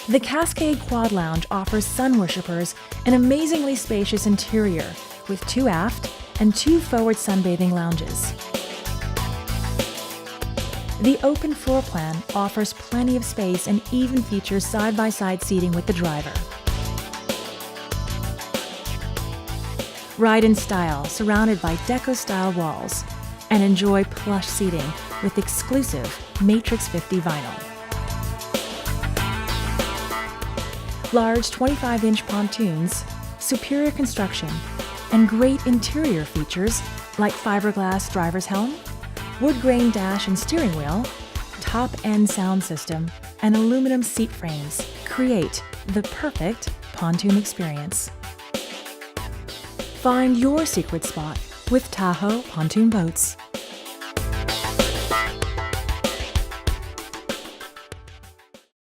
The Cascade Quad Lounge offers sun worshippers an amazingly spacious interior with 2 aft and 2 forward sunbathing lounges. The open floor plan offers plenty of space and even features side-by-side seating with the driver. Ride in style, surrounded by deco-style walls, and enjoy plush seating with exclusive Matrix 50 vinyl. Large 25-inch pontoons, superior construction, and great interior features like fiberglass driver's helm, wood grain dash and steering wheel, top-end sound system, and aluminum seat frames create the perfect pontoon experience. Find your secret spot with Tahoe Pontoon Boats.